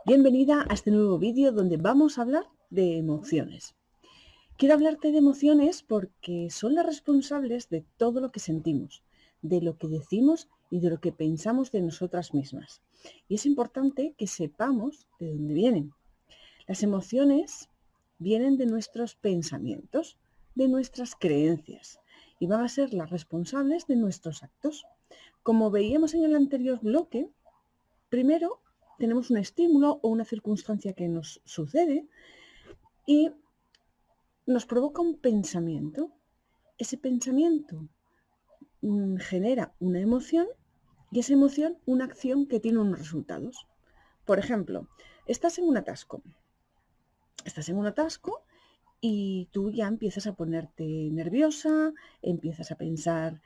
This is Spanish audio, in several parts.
Bienvenida a este nuevo vídeo donde vamos a hablar de emociones. Quiero hablarte de emociones porque son las responsables de todo lo que sentimos, de lo que decimos y de lo que pensamos de nosotras mismas. Y es importante que sepamos de dónde vienen. Las emociones vienen de nuestros pensamientos, de nuestras creencias y van a ser las responsables de nuestros actos. Como veíamos en el anterior bloque, primero tenemos un estímulo o una circunstancia que nos sucede y nos provoca un pensamiento. Ese pensamiento genera una emoción y esa emoción una acción que tiene unos resultados. Por ejemplo, estás en un atasco. Y tú ya empiezas a ponerte nerviosa, empiezas a pensar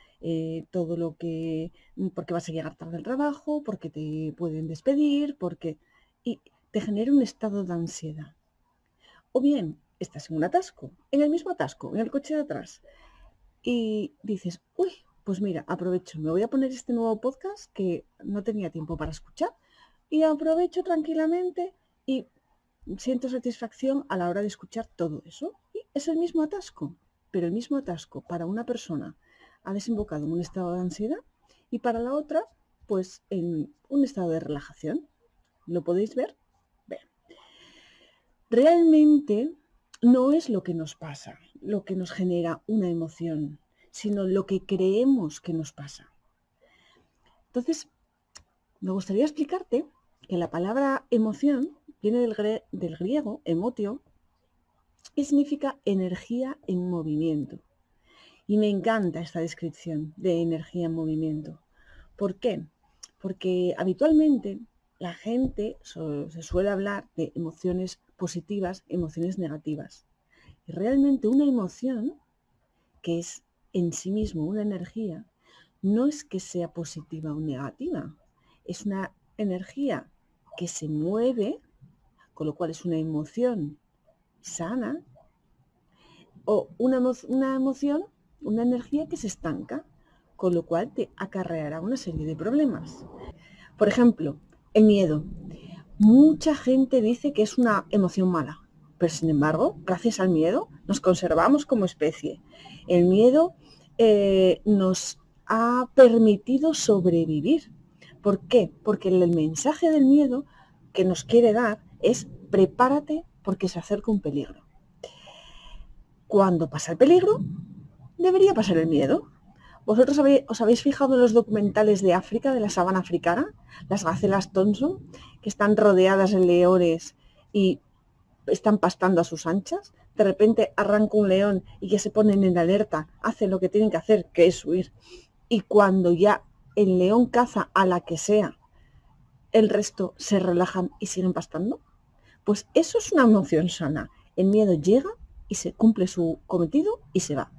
todo lo que, porque vas a llegar tarde al trabajo, porque te pueden despedir, y te genera un estado de ansiedad. O bien, estás en un atasco, en el mismo atasco, en el coche de atrás, y dices, uy, pues mira, aprovecho, me voy a poner este nuevo podcast que no tenía tiempo para escuchar, y aprovecho tranquilamente y siento satisfacción a la hora de escuchar todo eso. Y es el mismo atasco, pero el mismo atasco para una persona ha desembocado en un estado de ansiedad y para la otra, pues en un estado de relajación. ¿Lo podéis ver? Bien. Realmente no es lo que nos pasa, lo que nos genera una emoción, sino lo que creemos que nos pasa. Entonces, me gustaría explicarte que la palabra emoción viene del griego emotio, y significa energía en movimiento. Y me encanta esta descripción de energía en movimiento. ¿Por qué? Porque habitualmente la gente se suele hablar de emociones positivas, emociones negativas. Y realmente una emoción, que es en sí mismo una energía, no es que sea positiva o negativa. Es una energía que se mueve, con lo cual es una emoción sana, o una emoción, una energía que se estanca, con lo cual te acarreará una serie de problemas. Por ejemplo, el miedo. Mucha gente dice que es una emoción mala, pero sin embargo, gracias al miedo, nos conservamos como especie. El miedo nos ha permitido sobrevivir. ¿Por qué? Porque el mensaje del miedo que nos quiere dar es prepárate porque se acerca un peligro. Cuando pasa el peligro, debería pasar el miedo. ¿Vosotros os habéis fijado en los documentales de África, de la sabana africana? Las gacelas Thompson, que están rodeadas de leones y están pastando a sus anchas. De repente arranca un león y ya se ponen en alerta, hacen lo que tienen que hacer, que es huir. Y cuando ya el león caza a la que sea, el resto se relajan y siguen pastando. Pues eso es una emoción sana. El miedo llega y se cumple su cometido y se va.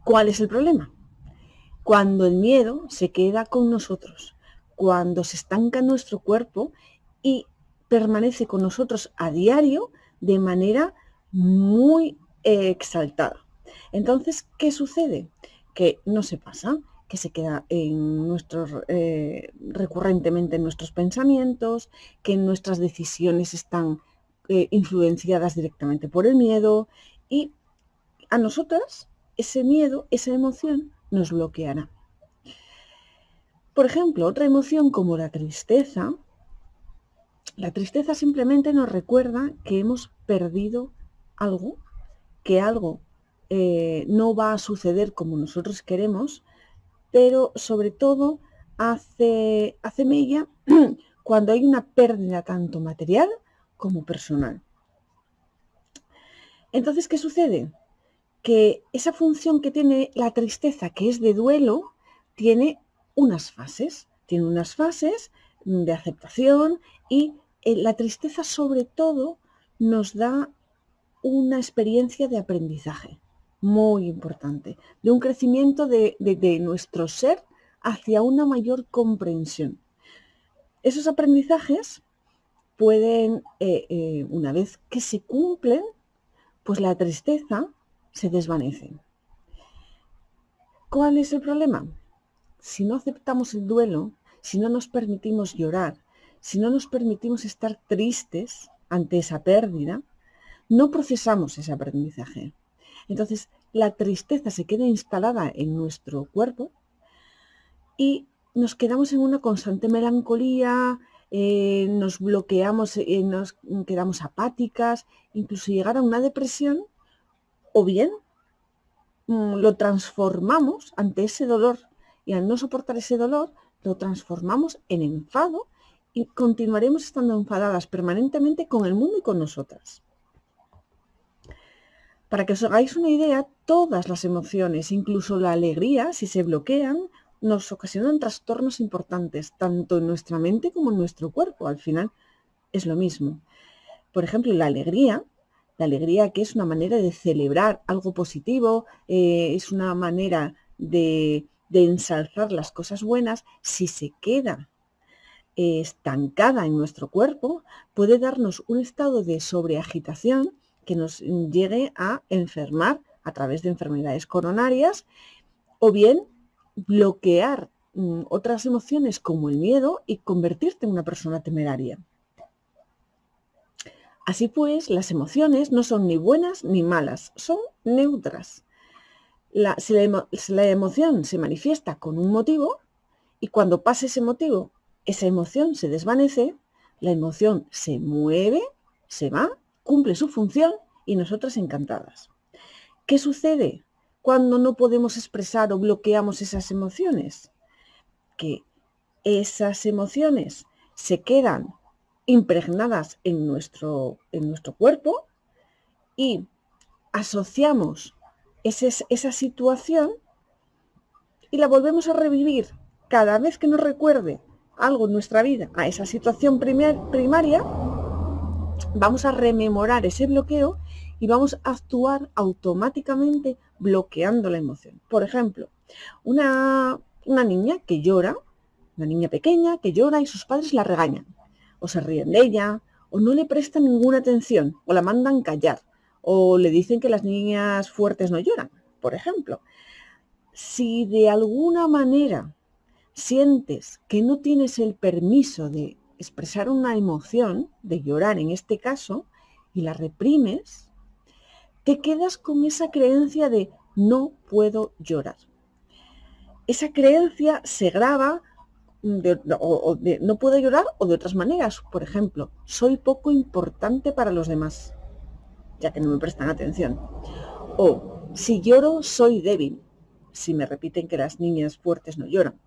¿Cuál es el problema? Cuando el miedo se queda con nosotros, cuando se estanca en nuestro cuerpo y permanece con nosotros a diario de manera muy exaltada. Entonces, ¿qué sucede? Que no se pasa, que se queda recurrentemente en nuestros pensamientos, que nuestras decisiones están influenciadas directamente por el miedo y a nosotras ese miedo, esa emoción nos bloqueará. Por ejemplo, otra emoción como la tristeza simplemente nos recuerda que hemos perdido algo, que algo no va a suceder como nosotros queremos, pero sobre todo hace mella cuando hay una pérdida tanto material como personal. Entonces, ¿qué sucede? Que esa función que tiene la tristeza, que es de duelo, tiene unas fases. Tiene unas fases de aceptación y la tristeza sobre todo nos da una experiencia de aprendizaje muy importante, de un crecimiento de nuestro ser hacia una mayor comprensión. Esos aprendizajes pueden, una vez que se cumplen, pues la tristeza se desvanece. ¿Cuál es el problema? Si no aceptamos el duelo, si no nos permitimos llorar, si no nos permitimos estar tristes ante esa pérdida, no procesamos ese aprendizaje. Entonces, la tristeza se queda instalada en nuestro cuerpo y nos quedamos en una constante melancolía, nos bloqueamos, nos quedamos apáticas, incluso llegar a una depresión, o bien lo transformamos ante ese dolor y al no soportar ese dolor, lo transformamos en enfado y continuaremos estando enfadadas permanentemente con el mundo y con nosotras. Para que os hagáis una idea, todas las emociones, incluso la alegría, si se bloquean, nos ocasionan trastornos importantes, tanto en nuestra mente como en nuestro cuerpo. Al final es lo mismo. Por ejemplo, la alegría que es una manera de celebrar algo positivo, es una manera de ensalzar las cosas buenas, si se queda estancada en nuestro cuerpo, puede darnos un estado de sobreagitación que nos llegue a enfermar a través de enfermedades coronarias o bien bloquear otras emociones como el miedo y convertirte en una persona temeraria. Así pues, las emociones no son ni buenas ni malas, son neutras. Si la emoción se manifiesta con un motivo y cuando pasa ese motivo, esa emoción se desvanece, la emoción se mueve, se va, cumple su función y nosotras encantadas. ¿Qué sucede cuando no podemos expresar o bloqueamos esas emociones? Que esas emociones se quedan impregnadas en nuestro cuerpo y asociamos esa situación y la volvemos a revivir cada vez que nos recuerde algo en nuestra vida a esa situación primaria. Vamos a rememorar ese bloqueo y vamos a actuar automáticamente bloqueando la emoción. Por ejemplo, una niña que llora, una niña pequeña que llora y sus padres la regañan, o se ríen de ella, o no le prestan ninguna atención, o la mandan callar, o le dicen que las niñas fuertes no lloran, por ejemplo. Si de alguna manera sientes que no tienes el permiso de expresar una emoción, de llorar en este caso, y la reprimes, te quedas con esa creencia de no puedo llorar. Esa creencia se graba de no puedo llorar o de otras maneras. Por ejemplo, soy poco importante para los demás, ya que no me prestan atención. O si lloro, soy débil, si me repiten que las niñas fuertes no lloran.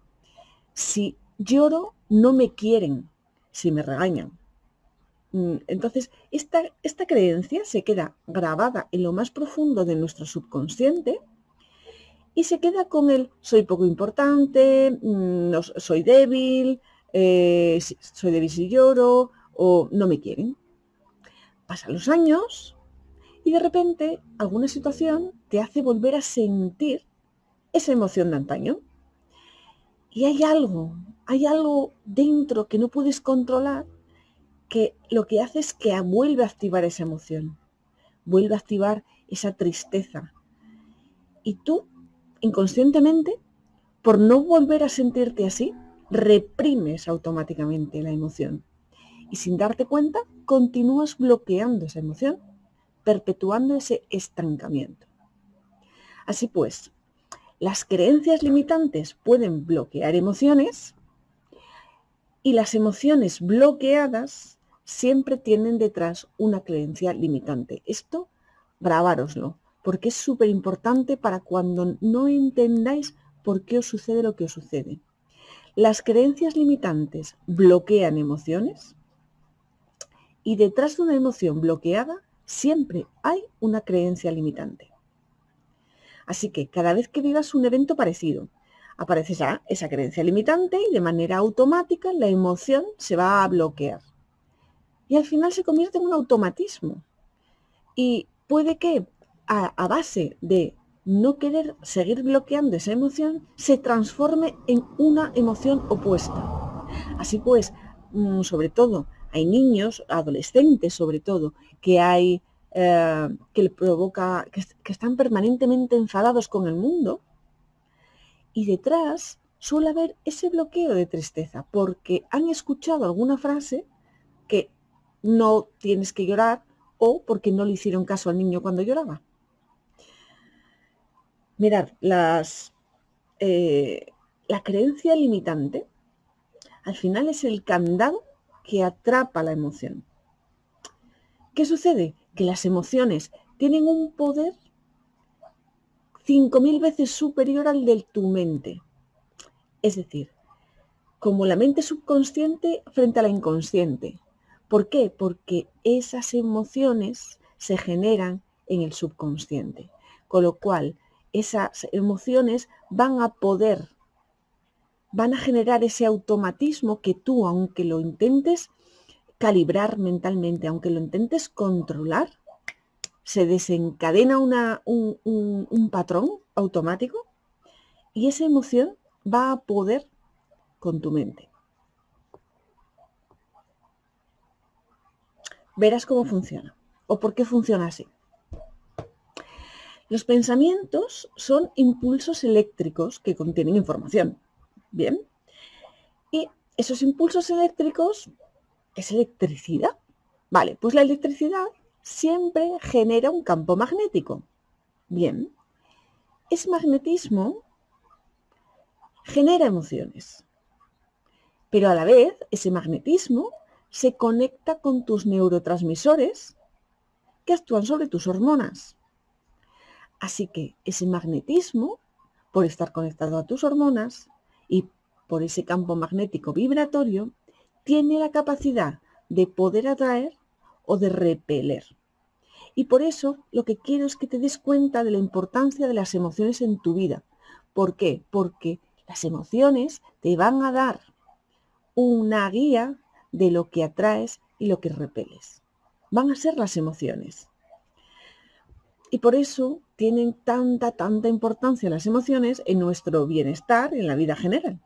Si lloro, no me quieren, si me regañan. Entonces, esta creencia se queda grabada en lo más profundo de nuestro subconsciente y se queda con el soy poco importante, no, soy débil si lloro o no me quieren. Pasan los años y de repente alguna situación te hace volver a sentir esa emoción de antaño. Y hay algo dentro que no puedes controlar que lo que hace es que vuelve a activar esa emoción, vuelve a activar esa tristeza. Y tú, inconscientemente, por no volver a sentirte así, reprimes automáticamente la emoción. Y sin darte cuenta, continúas bloqueando esa emoción, perpetuando ese estancamiento. Así pues, las creencias limitantes pueden bloquear emociones y las emociones bloqueadas siempre tienen detrás una creencia limitante. Esto, grabároslo, porque es súper importante para cuando no entendáis por qué os sucede lo que os sucede. Las creencias limitantes bloquean emociones y detrás de una emoción bloqueada siempre hay una creencia limitante. Así que cada vez que vivas un evento parecido, aparecerá esa creencia limitante y de manera automática la emoción se va a bloquear. Y al final se convierte en un automatismo. Y puede que a base de no querer seguir bloqueando esa emoción, se transforme en una emoción opuesta. Así pues, sobre todo, hay niños, adolescentes sobre todo, que le provoca, que están permanentemente enfadados con el mundo y detrás suele haber ese bloqueo de tristeza porque han escuchado alguna frase que no tienes que llorar o porque no le hicieron caso al niño cuando lloraba. Mirad, la creencia limitante al final es el candado que atrapa la emoción. ¿Qué sucede? Que las emociones tienen un poder 5.000 veces superior al de tu mente. Es decir, como la mente subconsciente frente a la inconsciente. ¿Por qué? Porque esas emociones se generan en el subconsciente. Con lo cual, esas emociones van a generar ese automatismo que tú, aunque lo intentes calibrar mentalmente, aunque lo intentes controlar, se desencadena un patrón automático y esa emoción va a poder con tu mente. Verás cómo funciona o por qué funciona así. Los pensamientos son impulsos eléctricos que contienen información. Bien. Y esos impulsos eléctricos, ¿qué es electricidad? Vale, pues la electricidad siempre genera un campo magnético. Bien. Ese magnetismo genera emociones. Pero a la vez, ese magnetismo se conecta con tus neurotransmisores que actúan sobre tus hormonas. Así que ese magnetismo, por estar conectado a tus hormonas y por ese campo magnético vibratorio, tiene la capacidad de poder atraer o de repeler. Y por eso lo que quiero es que te des cuenta de la importancia de las emociones en tu vida. ¿Por qué? Porque las emociones te van a dar una guía de lo que atraes y lo que repeles. Van a ser las emociones. Y por eso tienen tanta importancia las emociones en nuestro bienestar, en la vida general.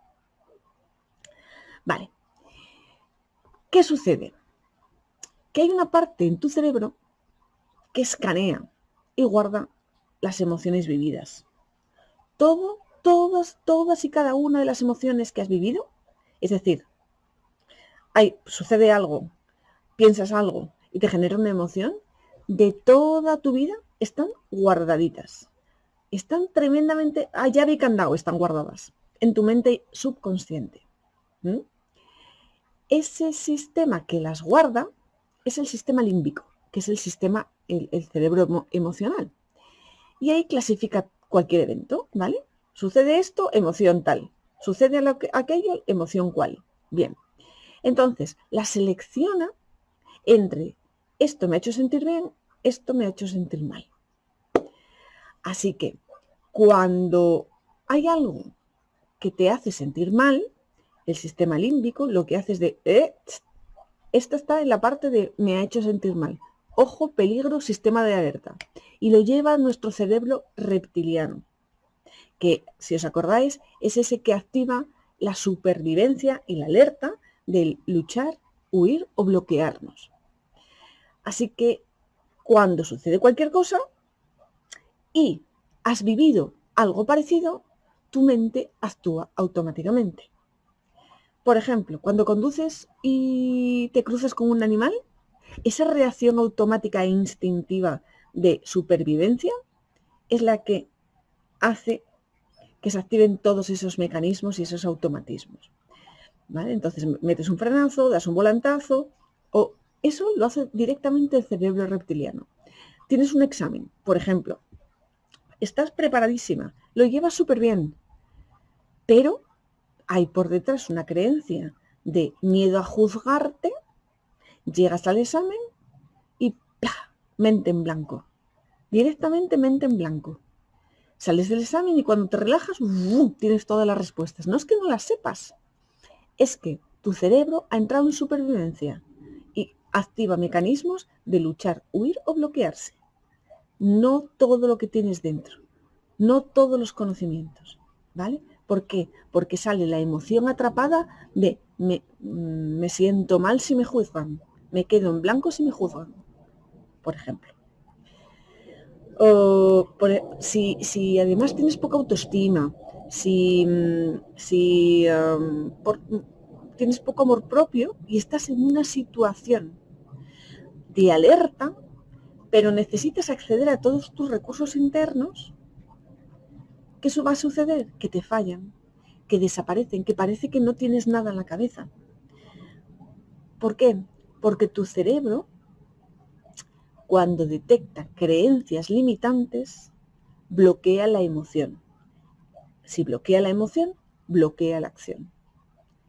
Vale. ¿Qué sucede? Que hay una parte en tu cerebro que escanea y guarda las emociones vividas. Todas y cada una de las emociones que has vivido, es decir, sucede algo, piensas algo y te genera una emoción, de toda tu vida están guardaditas. Están tremendamente, a llave y candado están guardadas en tu mente subconsciente. Ese sistema que las guarda es el sistema límbico, que es el sistema, el cerebro emocional. Y ahí clasifica cualquier evento, ¿vale? Sucede esto, emoción tal. Sucede aquello, emoción cual. Bien. Entonces, la selecciona entre esto me ha hecho sentir bien, esto me ha hecho sentir mal. Así que cuando hay algo que te hace sentir mal, el sistema límbico lo que hace es de esta está en la parte de me ha hecho sentir mal. Ojo, peligro, sistema de alerta. Y lo lleva a nuestro cerebro reptiliano, que, si os acordáis, es ese que activa la supervivencia y la alerta del luchar, huir o bloquearnos. Así que cuando sucede cualquier cosa y has vivido algo parecido, tu mente actúa automáticamente. Por ejemplo, cuando conduces y te cruzas con un animal, esa reacción automática e instintiva de supervivencia es la que hace que se activen todos esos mecanismos y esos automatismos. ¿Vale? Entonces metes un frenazo, das un volantazo, o eso lo hace directamente el cerebro reptiliano. Tienes un examen, por ejemplo, estás preparadísima, lo llevas súper bien, pero hay por detrás una creencia de miedo a juzgarte, llegas al examen y ¡plá! Mente en blanco. Directamente mente en blanco. Sales del examen y cuando te relajas, tienes todas las respuestas. No es que no las sepas, es que tu cerebro ha entrado en supervivencia y activa mecanismos de luchar, huir o bloquearse. No todo lo que tienes dentro, no todos los conocimientos, ¿vale? ¿Por qué? Porque sale la emoción atrapada de me siento mal si me juzgan, me quedo en blanco si me juzgan, por ejemplo. O si además tienes poca autoestima, Si tienes poco amor propio y estás en una situación de alerta, pero necesitas acceder a todos tus recursos internos, ¿qué va a suceder? Que te fallan, que desaparecen, que parece que no tienes nada en la cabeza. ¿Por qué? Porque tu cerebro, cuando detecta creencias limitantes, bloquea la emoción. Si bloquea la emoción, bloquea la acción.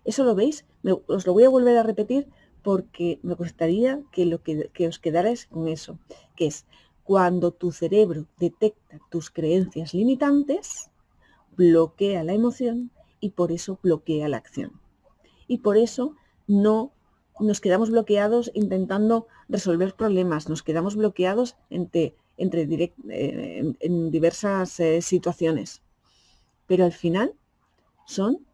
¿Eso lo veis? Os lo voy a volver a repetir porque me gustaría que os quedarais con eso, que es cuando tu cerebro detecta tus creencias limitantes, bloquea la emoción y por eso bloquea la acción. Y por eso no nos quedamos bloqueados intentando resolver problemas, nos quedamos bloqueados en diversas situaciones. Pero al final son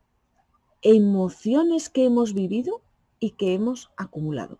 emociones que hemos vivido y que hemos acumulado.